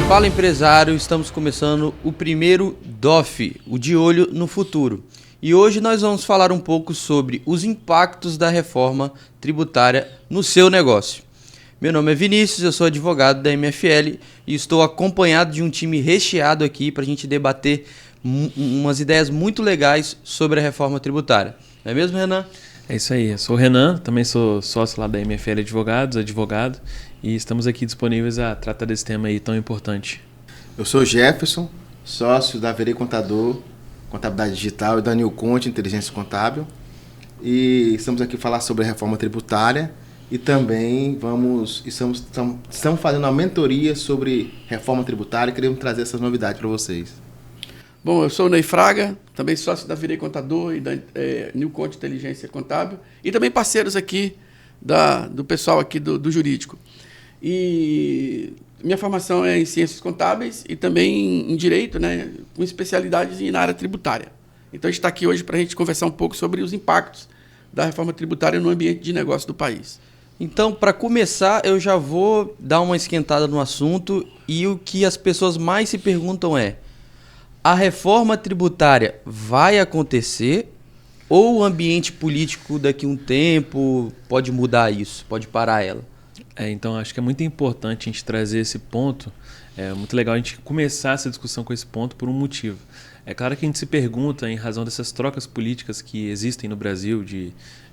Fala empresário, estamos começando o primeiro DOF, o De Olho no Futuro. E hoje nós vamos falar um pouco sobre os impactos da reforma tributária no seu negócio. Meu nome é Vinícius, eu sou advogado da MFL e estou acompanhado de um time recheado aqui para a gente debater umas ideias muito legais sobre a reforma tributária. Não é mesmo, Renan? É isso aí, eu sou o Renan, também sou sócio lá da MFL advogado, e estamos aqui disponíveis a tratar desse tema aí tão importante. Eu sou o Jefferson, sócio da Verei Contador, Contabilidade Digital, e da New Conte, Inteligência Contábil, e estamos aqui falar sobre a reforma tributária e também estamos fazendo uma mentoria sobre reforma tributária e queremos trazer essas novidades para vocês. Bom, eu sou o Ney Fraga, também sócio da Virei Contador e da New Conte Inteligência Contábil e também parceiros aqui do pessoal aqui do jurídico. E minha formação é em Ciências Contábeis e também em Direito, né, com especialidades na área tributária. Então a gente está aqui hoje para a gente conversar um pouco sobre os impactos da reforma tributária no ambiente de negócio do país. Então, para começar, eu já vou dar uma esquentada no assunto e o que as pessoas mais se perguntam é: a reforma tributária vai acontecer ou o ambiente político daqui a um tempo pode mudar isso, pode parar ela? Então, acho que é muito importante a gente trazer esse ponto. É muito legal a gente começar essa discussão com esse ponto por um motivo. É claro que a gente se pergunta, em razão dessas trocas políticas que existem no Brasil,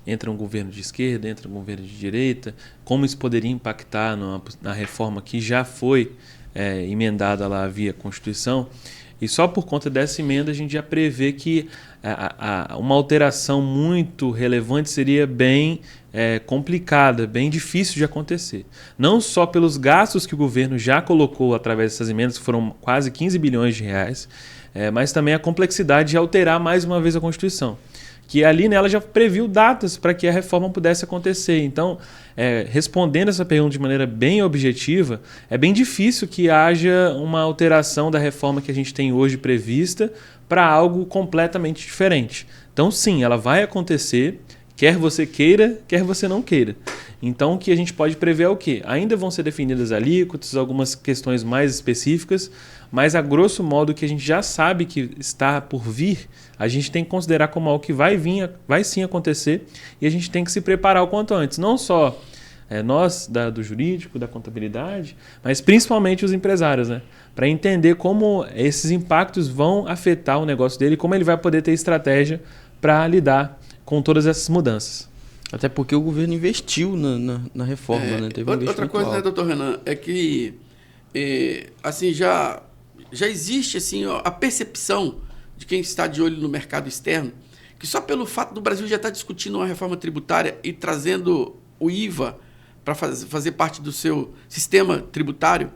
entra um governo de esquerda, entra um governo de direita, como isso poderia impactar na reforma que já foi emendada lá via Constituição. E só por conta dessa emenda a gente já prevê que uma alteração muito relevante seria bem complicada, bem difícil de acontecer. Não só pelos gastos que o governo já colocou através dessas emendas, que foram quase 15 bilhões de reais, mas também a complexidade de alterar mais uma vez a Constituição, que ali nela já previu datas para que a reforma pudesse acontecer. Então, respondendo essa pergunta de maneira bem objetiva, é bem difícil que haja uma alteração da reforma que a gente tem hoje prevista para algo completamente diferente. Então, sim, ela vai acontecer, quer você queira, quer você não queira. Então, o que a gente pode prever é o quê? Ainda vão ser definidas alíquotas, algumas questões mais específicas, mas a grosso modo o que a gente já sabe que está por vir, a gente tem que considerar como algo que vai sim acontecer e a gente tem que se preparar o quanto antes. Não só nós do jurídico, da contabilidade, mas principalmente os empresários, né? Para entender como esses impactos vão afetar o negócio dele e como ele vai poder ter estratégia para lidar com todas essas mudanças. Até porque o governo investiu na reforma, né? Teve um outra coisa, né, doutor Renan, é que assim, já existe assim, a percepção de quem está de olho no mercado externo, que só pelo fato do Brasil já estar discutindo uma reforma tributária e trazendo o IVA para fazer parte do seu sistema tributário,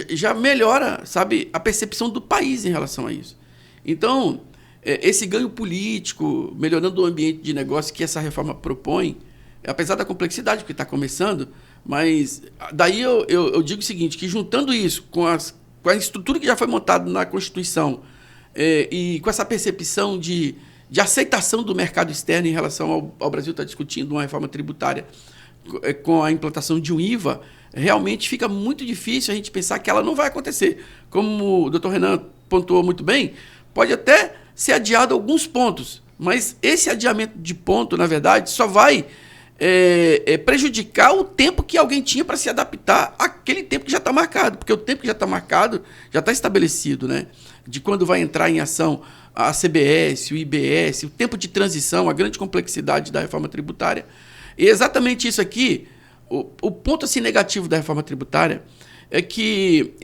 já melhora, sabe, a percepção do país em relação a isso. Então, esse ganho político, melhorando o ambiente de negócio que essa reforma propõe, apesar da complexidade que está começando, mas daí eu digo o seguinte, que juntando isso com a estrutura que já foi montada na Constituição e com essa percepção de aceitação do mercado externo em relação ao Brasil estar discutindo uma reforma tributária com a implantação de um IVA, realmente fica muito difícil a gente pensar que ela não vai acontecer. Como o doutor Renan pontuou muito bem, pode até ser adiado alguns pontos, mas esse adiamento de ponto, na verdade, só vai prejudicar o tempo que alguém tinha para se adaptar àquele tempo que já está marcado, porque o tempo que já está marcado já está estabelecido, né? De quando vai entrar em ação a CBS, o IBS, o tempo de transição, a grande complexidade da reforma tributária. E exatamente isso aqui, o ponto assim, negativo da reforma tributária é que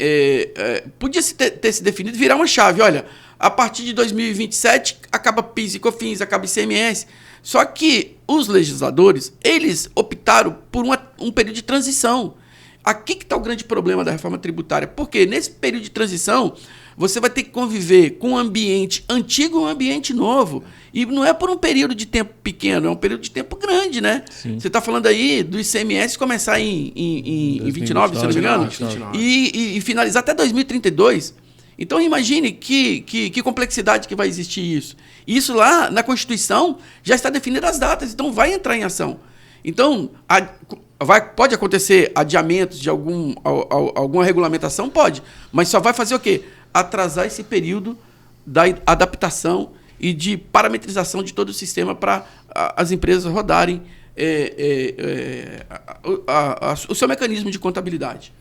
podia ter se definido, virar uma chave. Olha, a partir de 2027 acaba PIS e COFINS, acaba ICMS. Só que os legisladores, eles optaram por um período de transição. Aqui que está o grande problema da reforma tributária. Porque nesse período de transição, você vai ter que conviver com um ambiente antigo e um ambiente novo. E não é por um período de tempo pequeno, é um período de tempo grande, né? Sim. Você está falando aí do ICMS começar em 29, se não me engano, 29. E finalizar até 2032. Então, imagine que complexidade que vai existir isso. Isso lá na Constituição já está definidas as datas, então vai entrar em ação. Então, Pode acontecer adiamentos de alguma regulamentação? Pode. Mas só vai fazer o quê? Atrasar esse período da adaptação e de parametrização de todo o sistema para as empresas rodarem o seu mecanismo de contabilidade.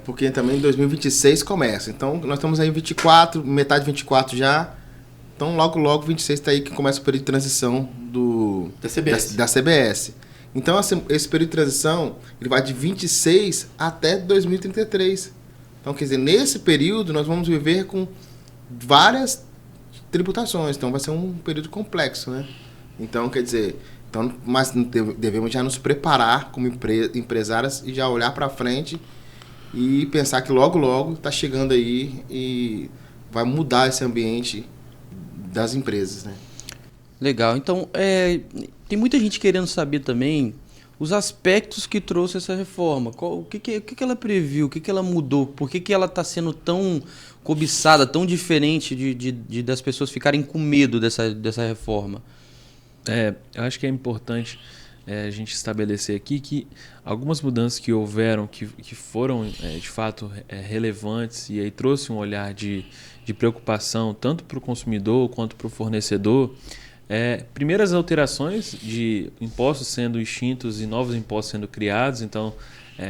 Porque também em 2026 começa. Então, nós estamos aí em 24, metade de 24 já. Então, logo 26 está aí que começa o período de transição da CBS. Então, esse período de transição ele vai de 26 até 2033. Então, quer dizer, nesse período nós vamos viver com várias tributações. Então, vai ser um período complexo, né? Então, quer dizer, mas devemos já nos preparar como empresários e já olhar para frente e pensar que logo está chegando aí e vai mudar esse ambiente das empresas, né? Legal. Então, tem muita gente querendo saber também os aspectos que trouxe essa reforma. O que ela previu, o que ela mudou, por que ela está sendo tão cobiçada, tão diferente das pessoas ficarem com medo dessa reforma? Eu acho que é importante a gente estabelecer aqui que algumas mudanças que houveram, que foram de fato relevantes e aí trouxe um olhar de preocupação tanto para o consumidor quanto para o fornecedor. Primeiras alterações de impostos sendo extintos e novos impostos sendo criados. Então,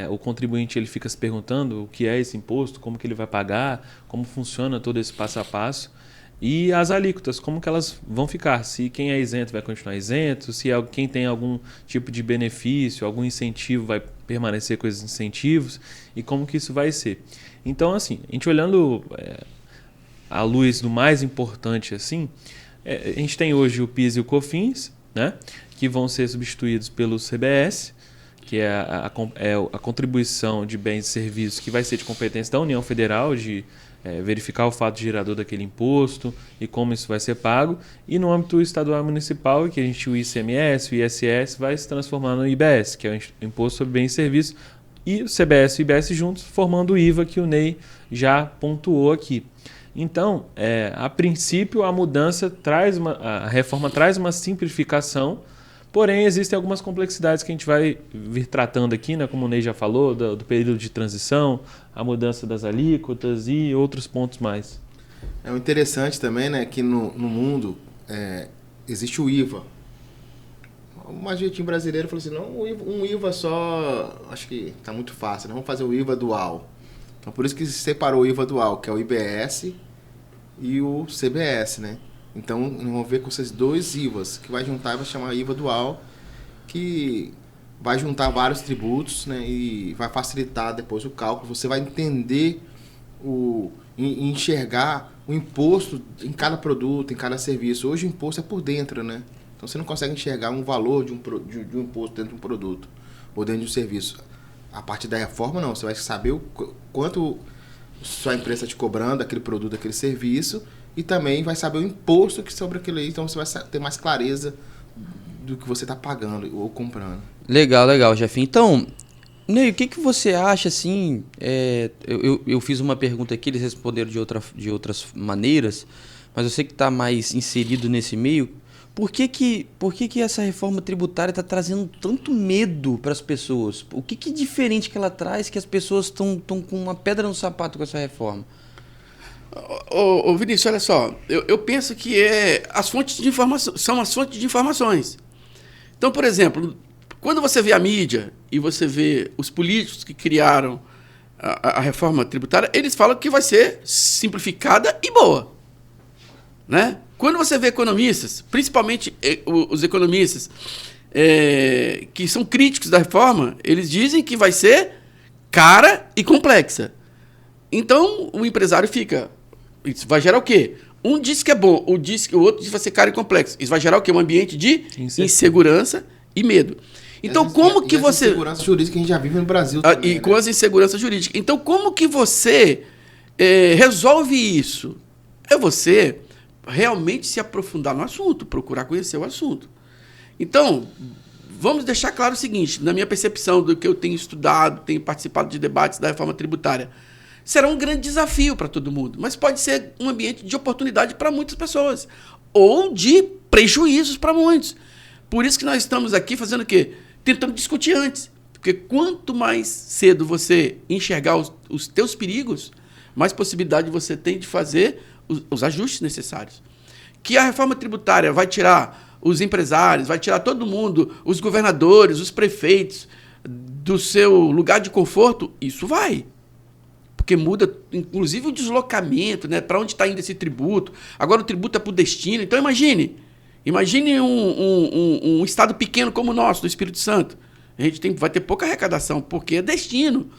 o contribuinte ele fica se perguntando o que é esse imposto, como que ele vai pagar, como funciona todo esse passo a passo. E as alíquotas, como que elas vão ficar? Se quem é isento vai continuar isento, se quem tem algum tipo de benefício, algum incentivo vai permanecer com esses incentivos e como que isso vai ser. Então, assim, a gente olhando à luz do mais importante, assim, a gente tem hoje o PIS e o COFINS, né, que vão ser substituídos pelo CBS, que é a contribuição de bens e serviços que vai ser de competência da União Federal, de verificar o fato gerador daquele imposto e como isso vai ser pago. E no âmbito estadual e municipal, que a gente o ICMS, o ISS, vai se transformar no IBS, que é o Imposto sobre Bens e Serviços, e o CBS e o IBS juntos, formando o IVA, que o Ney já pontuou aqui. Então, a princípio, a reforma traz uma simplificação, porém, existem algumas complexidades que a gente vai vir tratando aqui, né, como o Ney já falou, do período de transição, a mudança das alíquotas e outros pontos mais. O interessante também, né, que no mundo existe o IVA. O jeitinho brasileiro falou assim, não, um IVA só, acho que está muito fácil, né? Vamos fazer o IVA dual. Então, por isso que se separou o IVA dual, que é o IBS e o CBS, né? Então, vamos ver com esses dois IVAs, que vai juntar e vai chamar IVA dual, que vai juntar vários tributos, né? E vai facilitar depois o cálculo. Você vai entender e enxergar o imposto em cada produto, em cada serviço. Hoje o imposto é por dentro, né? Então, você não consegue enxergar um valor de um imposto dentro de um produto ou dentro de um serviço. A partir da reforma, não. Você vai saber o quanto sua empresa está te cobrando aquele produto, aquele serviço, e também vai saber o imposto que sobre aquilo aí. Então, você vai ter mais clareza do que você está pagando ou comprando. Legal, Jefinho. Então, Ney, o que você acha, assim... eu fiz uma pergunta aqui, eles responderam de outras maneiras, mas eu sei que está mais inserido nesse meio. Por que essa reforma tributária está trazendo tanto medo para as pessoas? O que diferente que ela traz que as pessoas estão com uma pedra no sapato com essa reforma? Ô Vinícius, olha só, eu penso que as fontes de informação são as fontes de informações. Então, por exemplo, quando você vê a mídia e você vê os políticos que criaram a reforma tributária, eles falam que vai ser simplificada e boa, né? Quando você vê economistas, principalmente os economistas que são críticos da reforma, eles dizem que vai ser cara e complexa. Então, o empresário fica... Isso vai gerar o quê? Um diz que é bom, o outro diz que vai ser cara e complexo. Isso vai gerar o quê? Um ambiente de insegurança e medo. Então, como que você... insegurança jurídica que a gente já vive no Brasil também, e com as inseguranças jurídicas. Então, como que você resolve isso? É você realmente se aprofundar no assunto, procurar conhecer o assunto. Então, vamos deixar claro o seguinte, na minha percepção do que eu tenho estudado, tenho participado de debates da reforma tributária, será um grande desafio para todo mundo, mas pode ser um ambiente de oportunidade para muitas pessoas, ou de prejuízos para muitos. Por isso que nós estamos aqui fazendo o quê? Tentando discutir antes. Porque quanto mais cedo você enxergar os teus perigos, mais possibilidade você tem de fazer os ajustes necessários. Que a reforma tributária vai tirar os empresários, vai tirar todo mundo, os governadores, os prefeitos, do seu lugar de conforto, isso vai. Porque muda, inclusive, o deslocamento, né? Para onde está indo esse tributo. Agora o tributo é para o destino. Então, imagine um estado pequeno como o nosso, do Espírito Santo. A gente vai ter pouca arrecadação, porque é destino.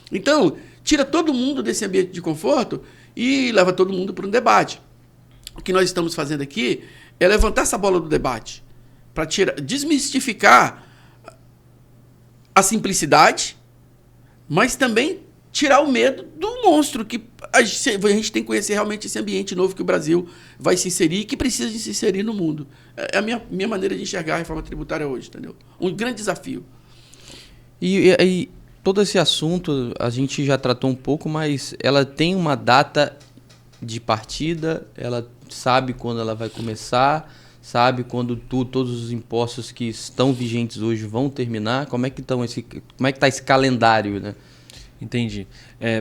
Então, tira todo mundo desse ambiente de conforto e leva todo mundo para um debate. O que nós estamos fazendo aqui é levantar essa bola do debate para desmistificar a simplicidade, mas também tirar o medo do monstro, que a gente tem que conhecer realmente esse ambiente novo que o Brasil vai se inserir e que precisa de se inserir no mundo. É a minha maneira de enxergar a reforma tributária hoje, entendeu? Um grande desafio. E todo esse assunto a gente já tratou um pouco, mas ela tem uma data de partida, ela sabe quando ela vai começar, sabe quando todos os impostos que estão vigentes hoje vão terminar. Como é que está esse calendário, né? Entendi.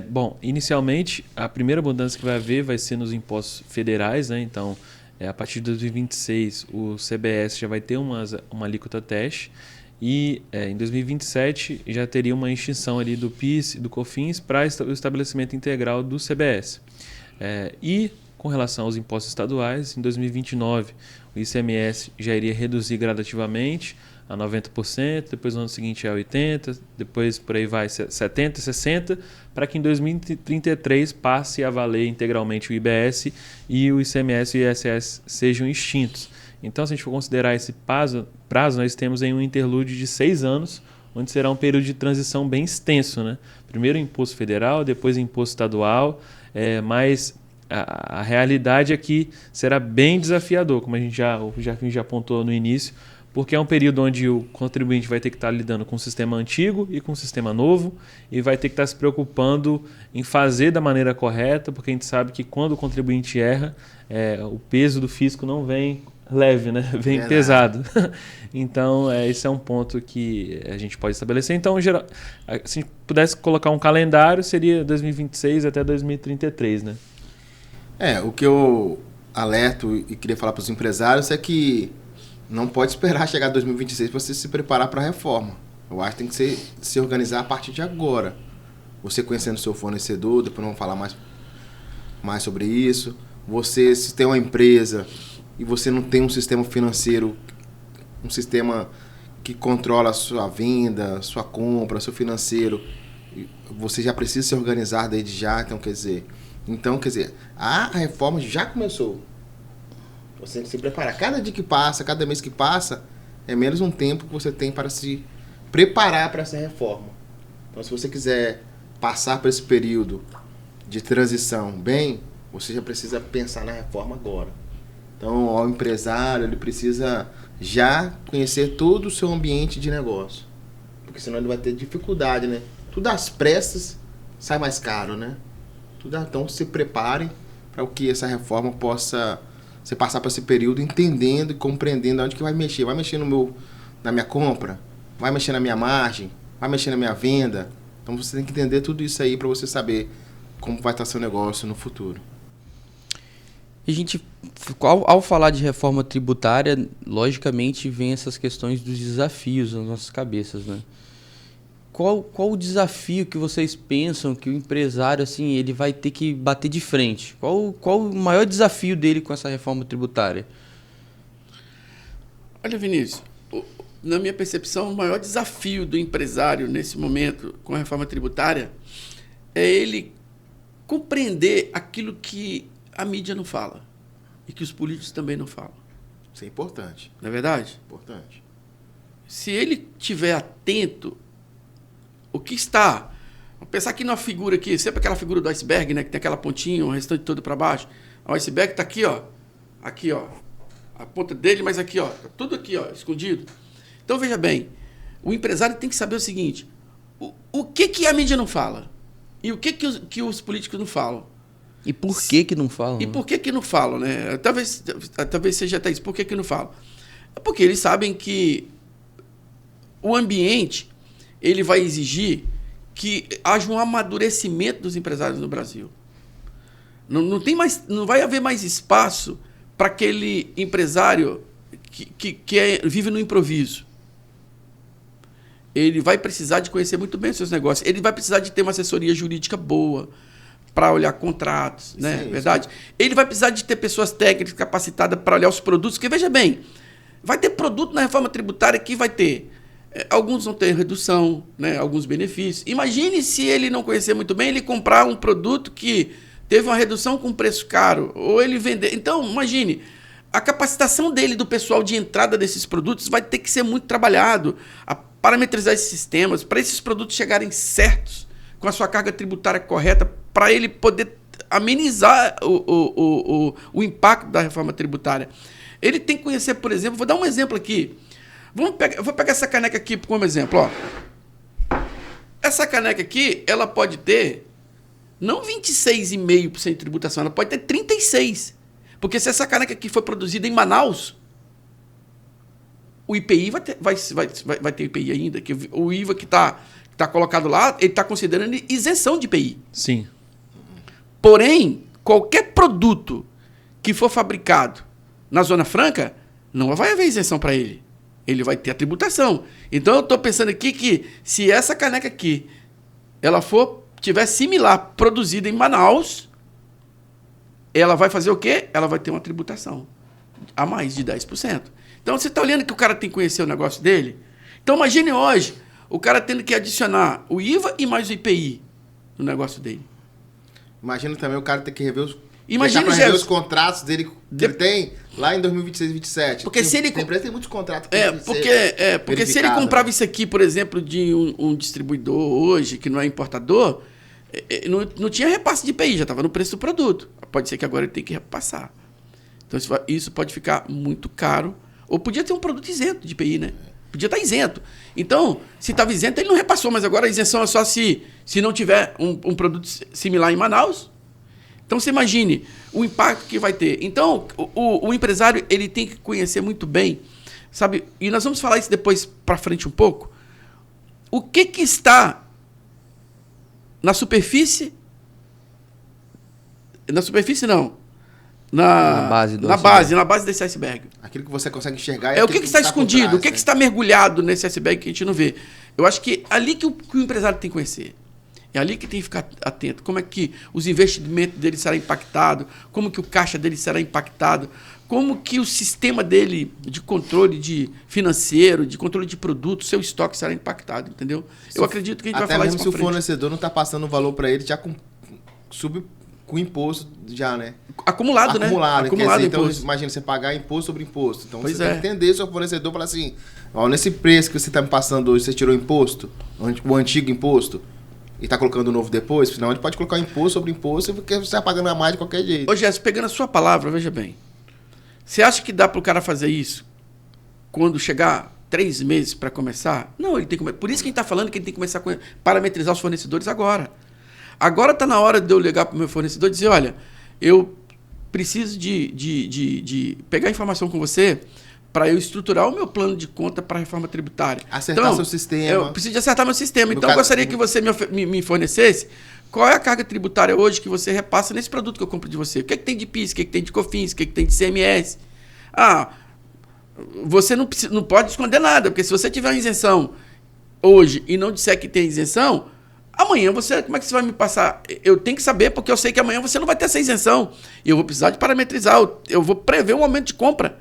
Bom, inicialmente, a primeira mudança que vai haver vai ser nos impostos federais, né? Então, a partir de 2026, o CBS já vai ter uma alíquota teste e em 2027 já teria uma extinção ali do PIS e do COFINS para o estabelecimento integral do CBS. E com relação aos impostos estaduais, em 2029 o ICMS já iria reduzir gradativamente a 90%, depois no ano seguinte a 80%, depois por aí vai 70%, 60%, para que em 2033 passe a valer integralmente o IBS e o ICMS e o ISS sejam extintos. Então, se a gente for considerar esse prazo, nós temos aí um interlúdio de 6 anos, onde será um período de transição bem extenso, né? Primeiro o imposto federal, depois o imposto estadual, mas a realidade é que será bem desafiador, como o Jardim já apontou no início, porque é um período onde o contribuinte vai ter que estar lidando com um sistema antigo e com um sistema novo e vai ter que estar se preocupando em fazer da maneira correta, porque a gente sabe que quando o contribuinte erra, o peso do fisco não vem leve, né? Vem pesado. Então, esse é um ponto que a gente pode estabelecer. Então, se a gente pudesse colocar um calendário, seria 2026 até 2033, né? O que eu alerto e queria falar para os empresários é que não pode esperar chegar 2026 para você se preparar para a reforma. Eu acho que tem que se organizar a partir de agora. Você conhecendo o seu fornecedor, depois vamos falar mais sobre isso. Você, se tem uma empresa e você não tem um sistema financeiro, um sistema que controla a sua venda, sua compra, seu financeiro, você já precisa se organizar desde já. Então, quer dizer, a reforma já começou. Você tem que se preparar. Cada dia que passa, cada mês que passa, é menos um tempo que você tem para se preparar para essa reforma. Então, se você quiser passar por esse período de transição bem, você já precisa pensar na reforma agora. Então, o empresário, ele precisa já conhecer todo o seu ambiente de negócio. Porque senão ele vai ter dificuldade, né? Tudo às pressas sai mais caro, né? Então, se preparem para o que essa reforma possa... Você passar por esse período entendendo e compreendendo onde que vai mexer. Vai mexer na minha compra, vai mexer na minha margem, vai mexer na minha venda. Então você tem que entender tudo isso aí para você saber como vai estar seu negócio no futuro. E a gente, ao falar de reforma tributária, logicamente vem essas questões dos desafios nas nossas cabeças, né? Qual o desafio que vocês pensam que o empresário assim, ele vai ter que bater de frente? Qual o maior desafio dele com essa reforma tributária? Olha, Vinícius, na minha percepção, o maior desafio do empresário nesse momento com a reforma tributária é ele compreender aquilo que a mídia não fala e que os políticos também não falam. Isso é importante. Não é verdade? Importante. Se ele estiver atento o que está... Vamos pensar aqui numa figura aqui, sempre aquela figura do iceberg, né? Que tem aquela pontinha, o restante todo para baixo. O iceberg está aqui, ó. Aqui, ó. A ponta dele, mas aqui, ó. Tá tudo aqui, ó, escondido. Então, veja bem. O empresário tem que saber o seguinte. O que a mídia não fala? E o que os políticos não falam? E por que não falam? E por que não falam, né? Talvez seja até isso. Por que não falam? É porque eles sabem que o ambiente... ele vai exigir que haja um amadurecimento dos empresários no Brasil. Não vai haver mais espaço para aquele empresário que vive no improviso. Ele vai precisar de conhecer muito bem os seus negócios. Ele vai precisar de ter uma assessoria jurídica boa para olhar contratos, né? Verdade? Ele vai precisar de ter pessoas técnicas capacitadas para olhar os produtos. Porque, veja bem, vai ter produto na reforma tributária que vai ter. Alguns vão ter redução, né? Alguns benefícios. Imagine se ele não conhecer muito bem, ele comprar um produto que teve uma redução com preço caro, ou ele vender. Então, imagine, a capacitação dele, do pessoal de entrada desses produtos, vai ter que ser muito trabalhado. Parametrizar esses sistemas, para esses produtos chegarem certos, com a sua carga tributária correta, para ele poder amenizar o impacto da reforma tributária. Ele tem que conhecer, por exemplo, vou dar um exemplo aqui. Eu vou pegar essa caneca aqui como exemplo. Ó. Essa caneca aqui, ela pode ter não 26,5% de tributação, ela pode ter 36%. Porque se essa caneca aqui foi produzida em Manaus, o IPI vai ter IPI ainda, que o IVA que está colocado lá, ele está considerando isenção de IPI. Sim. Porém, qualquer produto que for fabricado na Zona Franca, não vai haver isenção para ele. Ele vai ter a tributação. Então, eu estou pensando aqui que se essa caneca aqui, ela tiver similar, produzida em Manaus, ela vai fazer o quê? Ela vai ter uma tributação a mais de 10%. Então, você está olhando que o cara tem que conhecer o negócio dele? Então, imagine hoje o cara tendo que adicionar o IVA e mais o IPI no negócio dele. Imagina também o cara ter que rever os contratos dele que ele tem lá em 2026 e 2027. Porque se ele... Tem empresa que tem muitos contratos. Porque se ele comprava isso aqui, por exemplo, de um distribuidor hoje, que não é importador, não tinha repasse de IPI, já estava no preço do produto. Pode ser que agora ele tenha que repassar. Então, isso pode ficar muito caro. Ou podia ter um produto isento de IPI, né? Podia estar isento. Então, se estava isento, ele não repassou, mas agora a isenção é só se não tiver um produto similar em Manaus. Então, você imagine o impacto que vai ter. Então, o empresário ele tem que conhecer muito bem, sabe? E nós vamos falar isso depois para frente um pouco. O que está na superfície? Na superfície, não. Na base desse iceberg. Aquilo que você consegue enxergar o que está escondido, trás, o que está mergulhado nesse iceberg que a gente não vê. Eu acho que é ali que o empresário tem que conhecer. É ali que tem que ficar atento. Como é que os investimentos dele serão impactados, como que o caixa dele será impactado, como que o sistema dele de controle financeiro, de controle de produtos, seu estoque será impactado, entendeu? Eu acredito que a gente vai falar isso pra frente. Até mesmo se o fornecedor não está passando o valor para ele, já com imposto já, né? Acumulado, né? Acumulado. Então, imagina, você pagar imposto sobre imposto. Então, você tem que entender seu fornecedor e falar assim, ó, nesse preço que você está me passando hoje, você tirou imposto, o antigo imposto, e está colocando o novo depois, senão a gente pode colocar imposto sobre imposto, porque você está pagando a mais de qualquer jeito. Ô, Jéssica, pegando a sua palavra, veja bem. Você acha que dá para o cara fazer isso quando chegar 3 meses para começar? Não, ele tem que... Por isso que a gente está falando que ele tem que começar a parametrizar os fornecedores agora. Agora está na hora de eu ligar para o meu fornecedor e dizer, olha, eu preciso de pegar informação com você para eu estruturar o meu plano de conta para a reforma tributária. Acertar seu sistema. Eu preciso de acertar meu sistema. Então, eu gostaria que você me fornecesse qual é a carga tributária hoje que você repassa nesse produto que eu compro de você. O que é que tem de PIS, o que é que tem de COFINS, o que é que tem de CMS. Você não pode esconder nada, porque se você tiver uma isenção hoje e não disser que tem isenção, amanhã como é que você vai me passar? Eu tenho que saber, porque eu sei que amanhã você não vai ter essa isenção. E eu vou precisar de parametrizar, eu vou prever um momento de compra.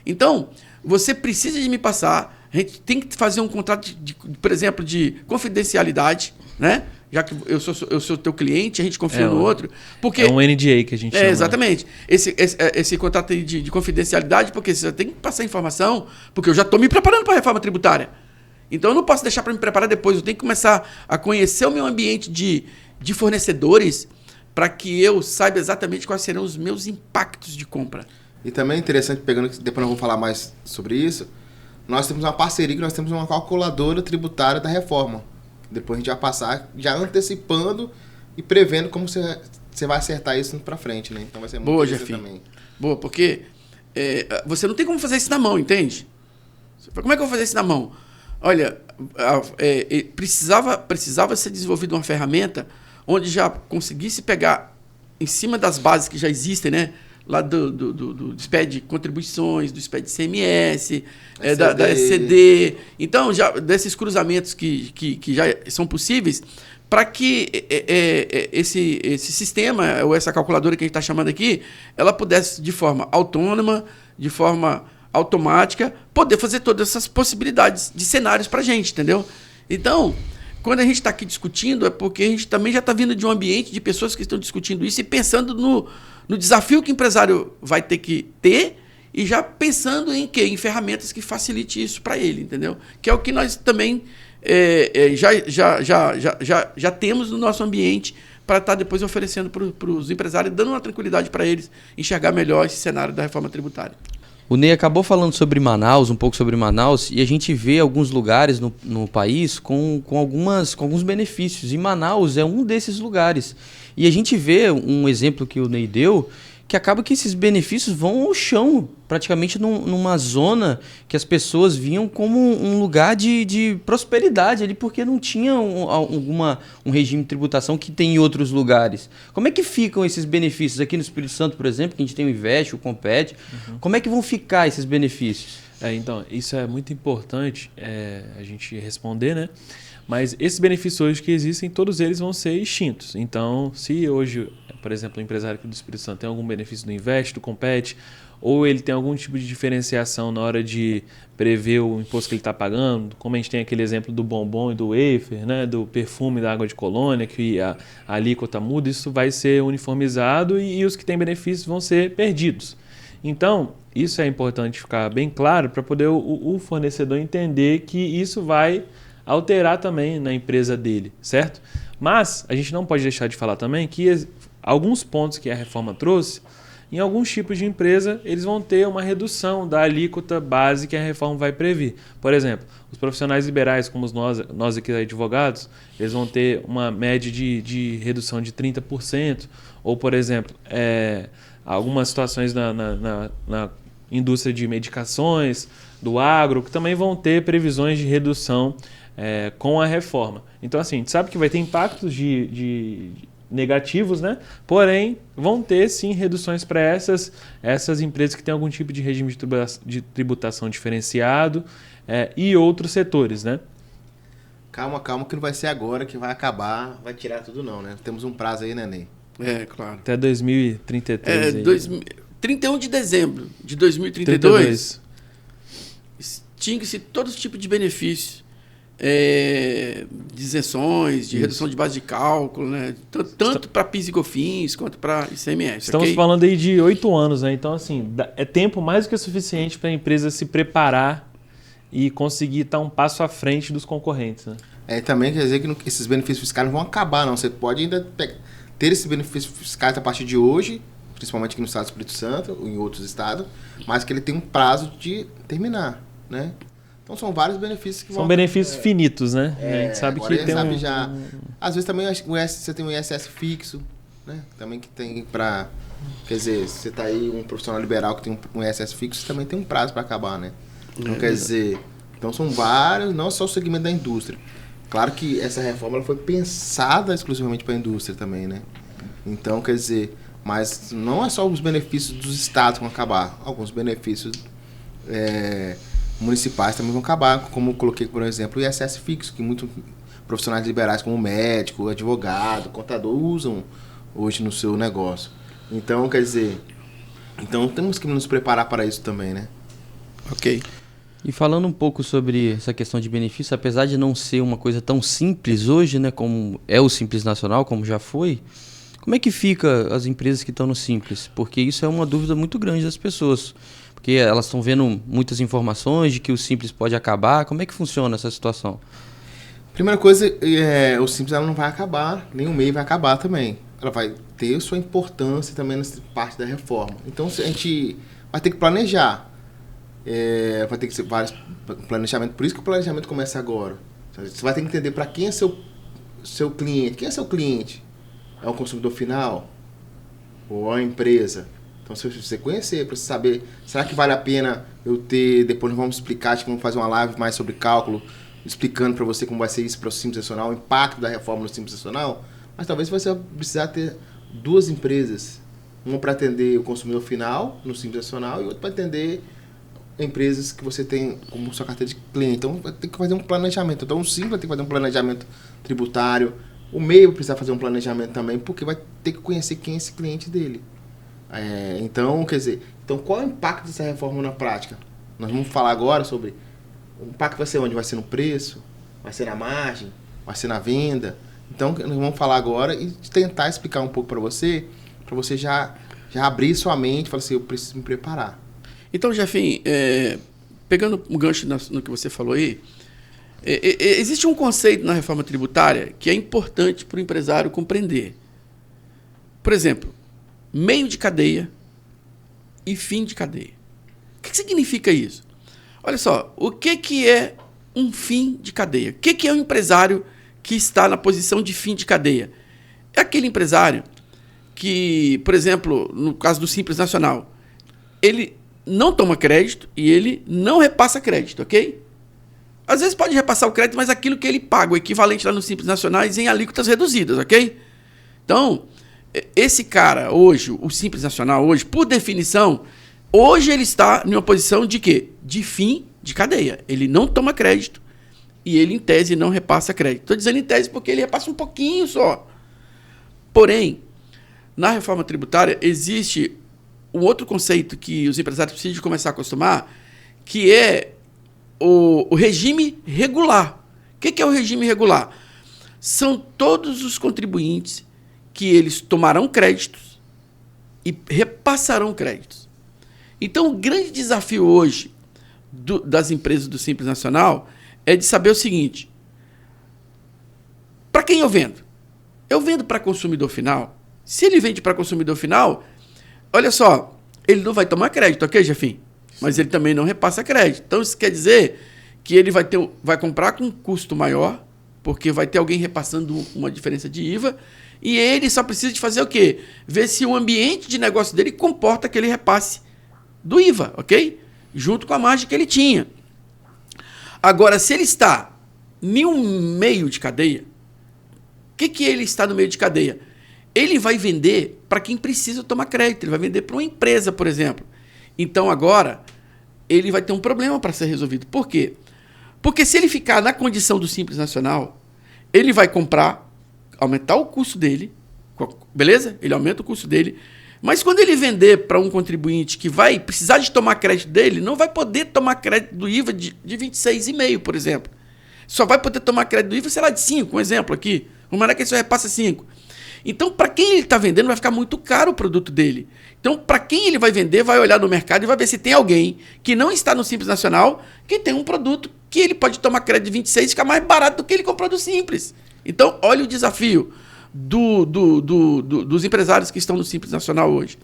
Então, você precisa de me passar, a gente tem que fazer um contrato, por exemplo, de confidencialidade, né? Já que eu sou teu cliente, a gente confia no outro. Porque, é um NDA que a gente chama. Exatamente. Esse contrato aí de confidencialidade, porque você tem que passar informação, porque eu já estou me preparando para a reforma tributária. Então, eu não posso deixar para me preparar depois. Eu tenho que começar a conhecer o meu ambiente de fornecedores para que eu saiba exatamente quais serão os meus impactos de compra. E também é interessante, depois nós vamos falar mais sobre isso, nós temos uma parceria, que nós temos uma calculadora tributária da reforma. Depois a gente vai passar já antecipando e prevendo como você vai acertar isso para frente, né? Então vai ser muito boa, Jefinho. Também. Boa, porque você não tem como fazer isso na mão, entende? Como é que eu vou fazer isso na mão? Olha, precisava ser desenvolvida uma ferramenta onde já conseguisse pegar em cima das bases que já existem, né? Lá do SPED de contribuições, do SPED de CMS, da SCD. Então, já desses cruzamentos que já são possíveis, para que esse sistema, ou essa calculadora que a gente está chamando aqui, ela pudesse, de forma autônoma, de forma automática, poder fazer todas essas possibilidades de cenários para a gente, entendeu? Então, quando a gente está aqui discutindo, é porque a gente também já está vindo de um ambiente de pessoas que estão discutindo isso e pensando no desafio que o empresário vai ter que ter e já pensando em quê? Em ferramentas que facilite isso para ele, entendeu? Que é o que nós também já temos no nosso ambiente para estar depois oferecendo para os empresários, dando uma tranquilidade para eles enxergar melhor esse cenário da reforma tributária. O Ney acabou falando sobre Manaus, um pouco sobre Manaus, e a gente vê alguns lugares no país com alguns benefícios. E Manaus é um desses lugares. E a gente vê um exemplo que o Ney deu, que acaba que esses benefícios vão ao chão, praticamente numa zona que as pessoas viam como um lugar de prosperidade ali, porque não tinha um regime de tributação que tem em outros lugares. Como é que ficam esses benefícios? Aqui no Espírito Santo, por exemplo, que a gente tem o Investe, o Compete, como é que vão ficar esses benefícios? Então, isso é muito importante a gente responder, né? Mas esses benefícios hoje que existem, todos eles vão ser extintos. Então, se hoje, por exemplo, o empresário aqui do Espírito Santo tem algum benefício do Investe, do Compete, ou ele tem algum tipo de diferenciação na hora de prever o imposto que ele está pagando, como a gente tem aquele exemplo do bombom e do wafer, né, do perfume da água de colônia, que a alíquota muda, isso vai ser uniformizado e os que têm benefícios vão ser perdidos. Então, isso é importante ficar bem claro para poder o fornecedor entender que isso vai alterar também na empresa dele, certo? Mas a gente não pode deixar de falar também que alguns pontos que a reforma trouxe, em alguns tipos de empresa, eles vão ter uma redução da alíquota base que a reforma vai prever. Por exemplo, os profissionais liberais, como nós aqui advogados, eles vão ter uma média de redução de 30%, ou, por exemplo, algumas situações na indústria de medicações, do agro, que também vão ter previsões de redução com a reforma. Então, assim, a gente sabe que vai ter impactos de negativos, né? Porém, vão ter sim reduções para essas empresas que têm algum tipo de regime de tributação diferenciado e outros setores, né? Calma, que não vai ser agora que vai acabar, vai tirar tudo não, né? Temos um prazo aí, né, Ney? Claro. Até 2033. 31 de dezembro de 2032, extingue-se todo tipo de benefício. De isenções, de redução de base de cálculo, né? Tanto para PIS e COFINS quanto para ICMS. Estamos falando aí de 8 anos, né? Então, assim, é tempo mais do que suficiente para a empresa se preparar e conseguir estar um passo à frente dos concorrentes, né? Também quer dizer que esses benefícios fiscais não vão acabar, não. Você pode ainda ter esses benefícios fiscais a partir de hoje, principalmente aqui no estado do Espírito Santo ou em outros estados, mas que ele tem um prazo de terminar, né? Então são vários benefícios que são benefícios finitos, né? A gente sabe que tem às vezes também você tem um ISS fixo, né? Também que tem para... Quer dizer, você está aí um profissional liberal que tem um ISS fixo, também tem um prazo para acabar, né? Então, quer dizer... Então são vários, não só o segmento da indústria. Claro que essa reforma ela foi pensada exclusivamente para a indústria também, né? Então, quer dizer... Mas não é só os benefícios dos estados que vão acabar. Alguns benefícios... municipais também vão acabar, como eu coloquei, por exemplo, o ISS fixo, que muitos profissionais liberais, como médico, advogado, contador, usam hoje no seu negócio. Então, quer dizer, temos que nos preparar para isso também, né? Ok. E falando um pouco sobre essa questão de benefício, apesar de não ser uma coisa tão simples hoje, né, como é o Simples Nacional, como já foi, como é que fica as empresas que estão no Simples? Porque isso é uma dúvida muito grande das pessoas. Porque elas estão vendo muitas informações de que o Simples pode acabar. Como é que funciona essa situação? Primeira coisa, o Simples ela não vai acabar, nem o MEI vai acabar também. Ela vai ter sua importância também nessa parte da reforma. Então, a gente vai ter que planejar. Vai ter que ser vários planejamentos. Por isso que o planejamento começa agora. Você vai ter que entender para quem é seu cliente. Quem é seu cliente? É o consumidor final? Ou a empresa? Então, se você conhecer, para você saber, será que vale a pena eu ter... Depois nós vamos explicar, acho que vamos fazer uma live mais sobre cálculo explicando para você como vai ser isso para o Simples Nacional, o impacto da reforma no Simples Nacional, mas talvez você vai precisar ter 2 empresas, uma para atender o consumidor final no Simples Nacional e outra para atender empresas que você tem como sua carteira de cliente. Então vai ter que fazer um planejamento. Então o Simples vai ter que fazer um planejamento tributário, o MEI vai precisar fazer um planejamento também, porque vai ter que conhecer quem é esse cliente dele. Então, quer dizer, qual é o impacto dessa reforma na prática? Nós vamos falar agora sobre o impacto. Vai ser onde? Vai ser no preço? Vai ser na margem? Vai ser na venda? Então, nós vamos falar agora e tentar explicar um pouco para você já abrir sua mente e falar assim, eu preciso me preparar. Então, Jefinho, pegando um gancho no que você falou aí, existe um conceito na reforma tributária que é importante para o empresário compreender. Por exemplo, meio de cadeia e fim de cadeia. O que significa isso? Olha só, o que é um fim de cadeia? O que é um empresário que está na posição de fim de cadeia? É aquele empresário que, por exemplo, no caso do Simples Nacional, ele não toma crédito e ele não repassa crédito, ok? Às vezes pode repassar o crédito, mas aquilo que ele paga, o equivalente lá no Simples Nacionais, em alíquotas reduzidas, ok? Então, esse cara hoje, o Simples Nacional hoje, por definição, hoje ele está em uma posição de quê? De fim de cadeia. Ele não toma crédito e ele, em tese, não repassa crédito. Estou dizendo em tese porque ele repassa um pouquinho só. Porém, na reforma tributária existe um outro conceito que os empresários precisam começar a acostumar, que é o regime regular. O que é o regime regular? São todos os contribuintes que eles tomarão créditos e repassarão créditos. Então, o grande desafio hoje das empresas do Simples Nacional é de saber o seguinte: para quem eu vendo? Eu vendo para consumidor final. Se ele vende para consumidor final, olha só, ele não vai tomar crédito, ok, Jefinho? Mas ele também não repassa crédito. Então, isso quer dizer que ele vai comprar com um custo maior, porque vai ter alguém repassando uma diferença de IVA, e ele só precisa de fazer o quê? Ver se o ambiente de negócio dele comporta aquele repasse do IVA, ok? Junto com a margem que ele tinha. Agora, se ele está em um meio de cadeia, o que ele está no meio de cadeia? Ele vai vender para quem precisa tomar crédito, ele vai vender para uma empresa, por exemplo. Então, agora, ele vai ter um problema para ser resolvido. Por quê? Porque se ele ficar na condição do Simples Nacional, ele vai comprar, aumentar o custo dele, beleza? Ele aumenta o custo dele, mas quando ele vender para um contribuinte que vai precisar de tomar crédito dele, não vai poder tomar crédito do IVA de 26,5, por exemplo. Só vai poder tomar crédito do IVA, sei lá, de 5, um exemplo aqui. Uma hora que ele só repassa 5. Então, para quem ele está vendendo, vai ficar muito caro o produto dele. Então, para quem ele vai vender, vai olhar no mercado e vai ver se tem alguém que não está no Simples Nacional que tem um produto que ele pode tomar crédito de 26 e ficar mais barato do que ele comprou do Simples. Então, olha o desafio dos empresários que estão no Simples Nacional hoje.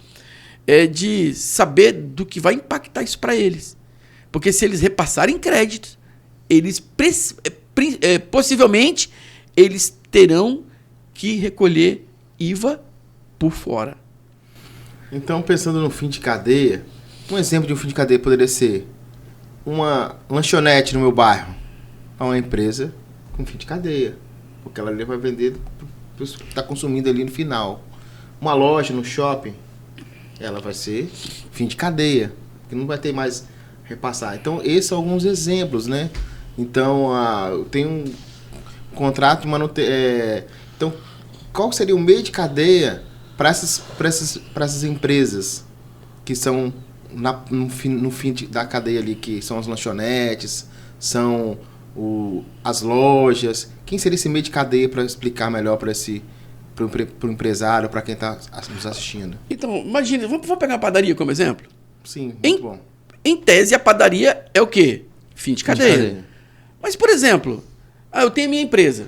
É de saber do que vai impactar isso para eles. Porque se eles repassarem crédito, eles possivelmente eles terão que recolher IVA por fora. Então, pensando no fim de cadeia, um exemplo de um fim de cadeia poderia ser uma lanchonete no meu bairro. É uma empresa com fim de cadeia, porque ela vai vender para o que está consumindo ali no final. Uma loja no shopping, ela vai ser fim de cadeia, que não vai ter mais repassar. Então, esses são alguns exemplos, né? Então, tem um contrato de manutenção. Então, qual seria o meio de cadeia para essas empresas que são no fim da cadeia ali, que são as lanchonetes, são as lojas? Quem seria esse meio de cadeia para explicar melhor para o empresário, para quem está nos assistindo? Então, imagina, vamos pegar a padaria como exemplo? Sim, muito bom. Em tese, a padaria é o quê? Fim de cadeia. Mas, por exemplo, eu tenho a minha empresa.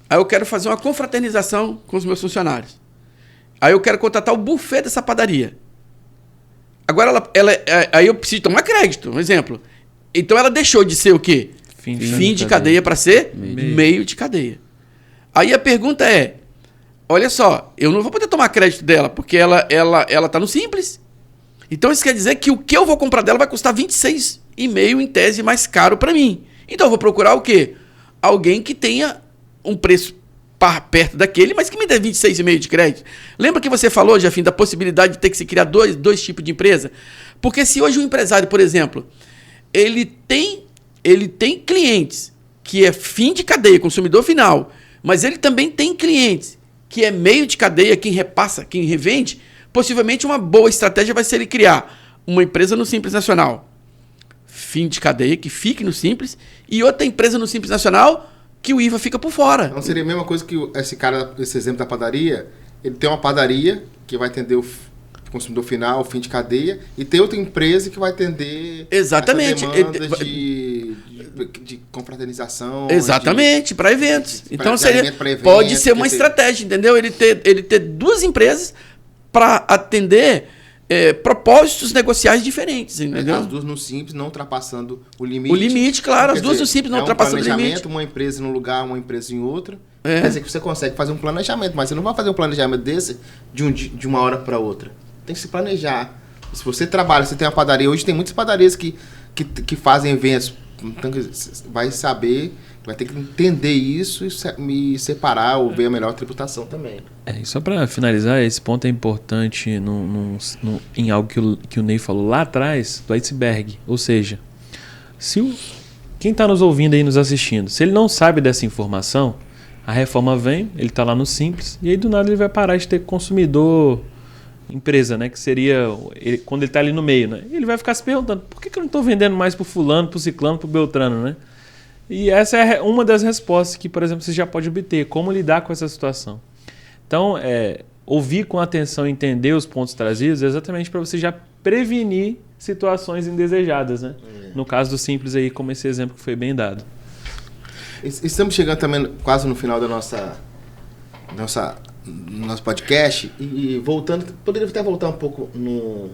Aí eu quero fazer uma confraternização com os meus funcionários. Aí eu quero contratar o buffet dessa padaria. Agora, aí eu preciso tomar crédito, um exemplo. Então ela deixou de ser o quê? Fim de cadeia para ser meio de cadeia. Aí a pergunta é, olha só, eu não vou poder tomar crédito dela, porque ela está no Simples. Então isso quer dizer que o que eu vou comprar dela vai custar 26,5 em tese mais caro para mim. Então eu vou procurar o quê? Alguém que tenha um preço perto daquele, mas que me dê 26,5 de crédito. Lembra que você falou, Jefim, da possibilidade de ter que se criar dois tipos de empresa? Porque se hoje um empresário, por exemplo, ele tem clientes que é fim de cadeia, consumidor final, mas ele também tem clientes que é meio de cadeia, quem repassa, quem revende, possivelmente uma boa estratégia vai ser ele criar uma empresa no Simples Nacional, fim de cadeia, que fique no Simples, e outra empresa no Simples Nacional que o IVA fica por fora. Não seria a mesma coisa que esse exemplo da padaria, ele tem uma padaria que vai atender o consumidor final, o fim de cadeia, e tem outra empresa que vai atender exatamente demandas de confraternização. Exatamente, para eventos. Então eventos, pode ser uma estratégia, entendeu? Ele ter duas empresas para atender propósitos negociais diferentes, entendeu? As duas no Simples, não ultrapassando o limite. O limite, claro, as duas no Simples não ultrapassando o limite. Uma empresa num lugar, uma empresa em outra. Quer dizer que você consegue fazer um planejamento, mas você não vai fazer um planejamento desse de uma hora para outra. Tem que se planejar. Se você trabalha, você tem uma padaria, hoje tem muitas padarias que fazem eventos, então vai saber, vai ter que entender isso e separar ou ver a melhor tributação também. E só para finalizar, esse ponto é importante em algo que o Ney falou lá atrás, do iceberg. Ou seja, quem está nos ouvindo aí, nos assistindo, se ele não sabe dessa informação, a reforma vem, ele está lá no Simples, e aí do nada ele vai parar de ter consumidor empresa, né? Que seria quando ele está ali no meio, né? E ele vai ficar se perguntando, por que eu não estou vendendo mais para o fulano, para o ciclano, para o beltrano, né? E essa é uma das respostas que, por exemplo, você já pode obter, como lidar com essa situação. Então, ouvir com atenção e entender os pontos trazidos é exatamente para você já prevenir situações indesejadas, né? No caso do Simples aí, como esse exemplo que foi bem dado. Estamos chegando também quase no final da nosso podcast e voltando, poderia até voltar um pouco no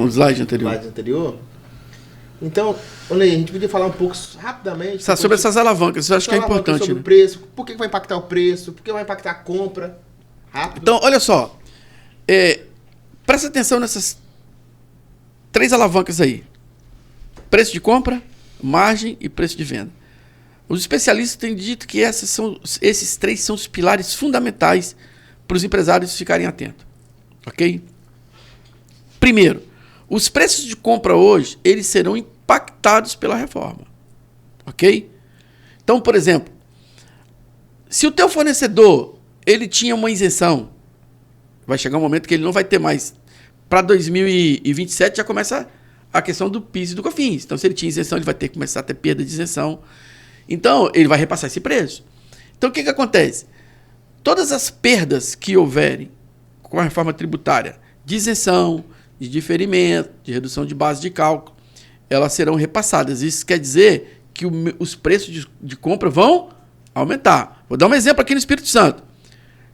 slide anterior. Então, olha aí, a gente podia falar um pouco rapidamente sobre essas alavancas, eu acho que é importante. Sobre o preço, por que vai impactar o preço, por que vai impactar a compra, rápido. Então, olha só, presta atenção nessas 3 alavancas aí. Preço de compra, margem e preço de venda. Os especialistas têm dito que esses 3 são os pilares fundamentais para os empresários ficarem atentos. Ok? Primeiro, os preços de compra hoje, eles serão impactados pela reforma. Ok? Então, por exemplo, se o teu fornecedor ele tinha uma isenção, vai chegar um momento que ele não vai ter mais. Para 2027 já começa a questão do PIS e do COFINS. Então, se ele tinha isenção, ele vai ter que começar a ter perda de isenção. Então, ele vai repassar esse preço. Então, o que acontece? Todas as perdas que houverem com a reforma tributária, de isenção, de diferimento, de redução de base de cálculo, elas serão repassadas. Isso quer dizer que os preços de compra vão aumentar. Vou dar um exemplo aqui no Espírito Santo.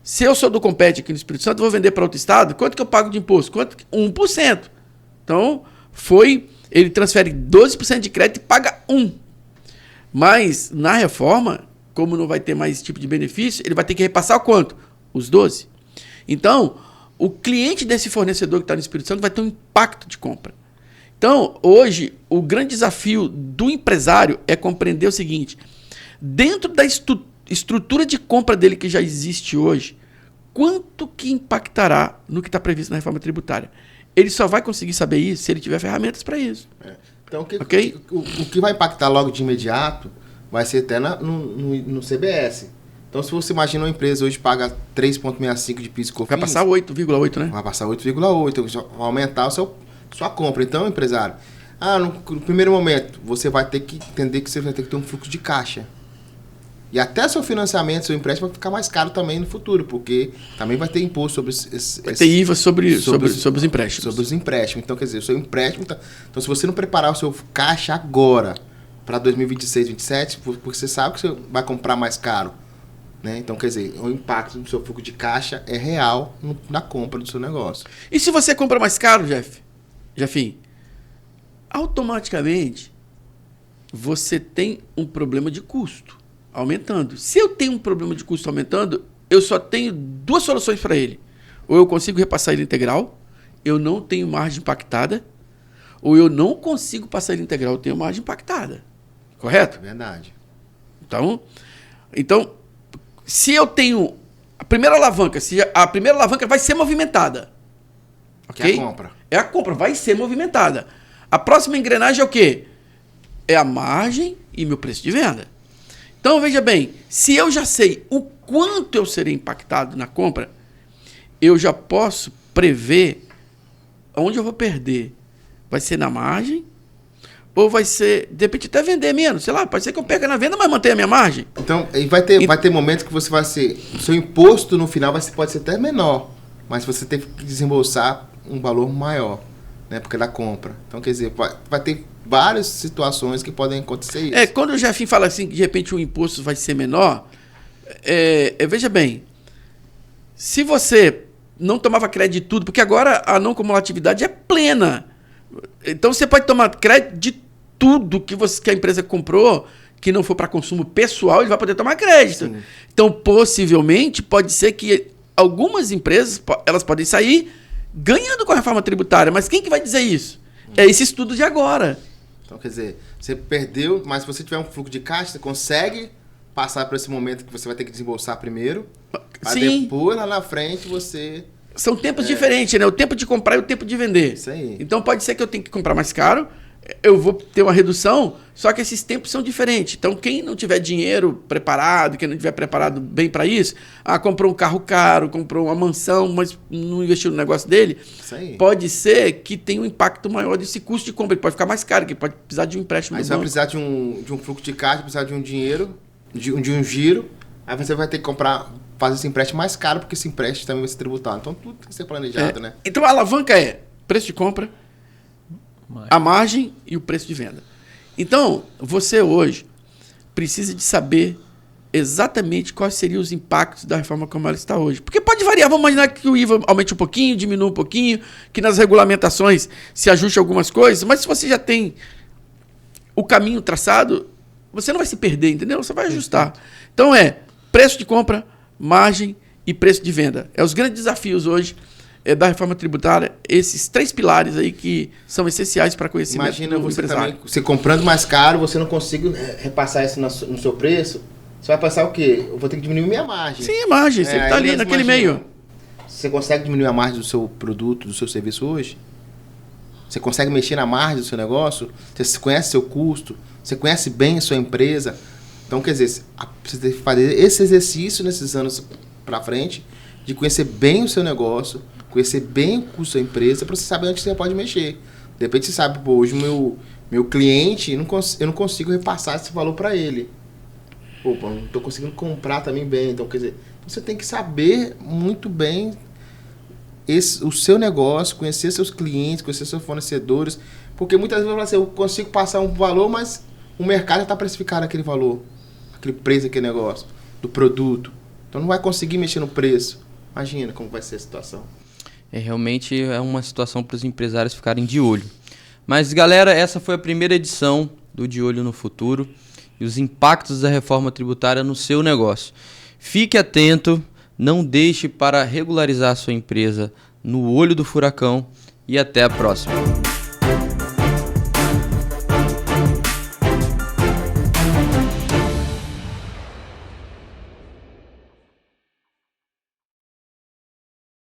Se eu sou do Compete aqui no Espírito Santo, vou vender para outro estado, quanto que eu pago de imposto? 1%. Então, ele transfere 12% de crédito e paga 1%. Mas, na reforma, como não vai ter mais esse tipo de benefício, ele vai ter que repassar o quanto? Os 12%. Então, o cliente desse fornecedor que está no Espírito Santo vai ter um impacto de compra. Então, hoje, o grande desafio do empresário é compreender o seguinte: dentro da estrutura de compra dele que já existe hoje, quanto que impactará no que está previsto na reforma tributária? Ele só vai conseguir saber isso se ele tiver ferramentas para isso. Então, o que vai impactar logo de imediato vai ser até no CBS. Então, se você imagina uma empresa hoje paga 3,65 de PIS e COFINS... Vai passar 8,8, né? Vai passar 8,8, vai aumentar sua compra. Então, empresário, no primeiro momento, você vai ter que entender que você vai ter que ter um fluxo de caixa. E até seu financiamento, seu empréstimo vai ficar mais caro também no futuro, porque também vai ter imposto sobre vai ter IVA sobre os empréstimos. Sobre os empréstimos. Então, quer dizer, o seu empréstimo... Então, se você não preparar o seu caixa agora para 2026, 2027, porque você sabe que você vai comprar mais caro, né? Então, quer dizer, o impacto do seu fluxo de caixa é real na compra do seu negócio. E se você compra mais caro, Jefim, automaticamente você tem um problema de custo aumentando. Se eu tenho um problema de custo aumentando, eu só tenho 2 soluções para ele. Ou eu consigo repassar ele integral, eu não tenho margem impactada, ou eu não consigo passar ele integral, eu tenho margem impactada. Correto? Verdade. Então, se eu tenho a primeira alavanca vai ser movimentada. Ok? Que é a compra. É a compra, vai ser movimentada. A próxima engrenagem é o quê? É a margem e meu preço de venda. Então, veja bem, se eu já sei o quanto eu serei impactado na compra, eu já posso prever onde eu vou perder. Vai ser na margem ou vai ser, de repente, até vender menos. Sei lá, pode ser que eu perca na venda, mas mantenha a minha margem. Então, vai ter momentos que você vai ser... O seu imposto no final pode ser até menor, mas você tem que desembolsar um valor maior, né? Porque é da compra. Então, quer dizer, vai ter várias situações que podem acontecer isso. Quando o Jefinho fala assim que de repente o imposto vai ser menor, veja bem, se você não tomava crédito de tudo, porque agora a não cumulatividade é plena. Então você pode tomar crédito de tudo que a empresa comprou, que não for para consumo pessoal, ele vai poder tomar crédito. Sim. Então, possivelmente, pode ser que algumas empresas elas podem sair ganhando com a reforma tributária. Mas quem que vai dizer isso? É esse estudo de agora. Então, quer dizer, você perdeu, mas se você tiver um fluxo de caixa, você consegue passar por esse momento que você vai ter que desembolsar primeiro. Para depois, lá na frente, você... São tempos diferentes, né? O tempo de comprar e o tempo de vender. Isso aí. Então, pode ser que eu tenha que comprar mais caro, eu vou ter uma redução, só que esses tempos são diferentes. Então, quem não tiver dinheiro preparado, quem não tiver preparado bem para isso, comprou um carro caro, comprou uma mansão, mas não investiu no negócio dele, isso aí. Pode ser que tenha um impacto maior desse custo de compra. Ele pode ficar mais caro, que ele pode precisar de um empréstimo. Aí você vai precisar de um fluxo de caixa, precisar de um dinheiro, de um giro, aí você vai ter que fazer esse empréstimo mais caro, porque esse empréstimo também vai ser tributado. Então, tudo tem que ser planejado, né? Então, a alavanca é preço de compra, a margem e o preço de venda. Então, você hoje precisa de saber exatamente quais seriam os impactos da reforma como ela está hoje. Porque pode variar, vamos imaginar que o IVA aumente um pouquinho, diminua um pouquinho, que nas regulamentações se ajuste algumas coisas, mas se você já tem o caminho traçado, você não vai se perder, entendeu? Você vai ajustar. Então preço de compra, margem e preço de venda. Os grandes desafios hoje da reforma tributária, esses 3 pilares aí que são essenciais para conhecimento. Imagina você também, você comprando mais caro, você não consegue repassar isso no seu preço, você vai passar o quê? Eu vou ter que diminuir minha margem. Sim, a margem, você está ali naquele meio. Você consegue diminuir a margem do seu produto, do seu serviço hoje? Você consegue mexer na margem do seu negócio? Você conhece seu custo? Você conhece bem a sua empresa? Então, quer dizer, você tem que fazer esse exercício nesses anos para frente, de conhecer bem o seu negócio, conhecer bem o custo da empresa, para você saber onde você pode mexer. De repente você sabe, hoje o meu cliente, eu não consigo repassar esse valor para ele. Opa, não estou conseguindo comprar também bem. Então, quer dizer, você tem que saber muito bem o seu negócio, conhecer seus clientes, conhecer seus fornecedores, porque muitas vezes você eu consigo passar um valor, mas o mercado já está precificado aquele valor, aquele preço daquele negócio, do produto. Então não vai conseguir mexer no preço. Imagina como vai ser a situação. Realmente é uma situação para os empresários ficarem de olho. Mas, galera, essa foi a primeira edição do De Olho no Futuro e os impactos da reforma tributária no seu negócio. Fique atento, não deixe para regularizar a sua empresa no olho do furacão e até a próxima.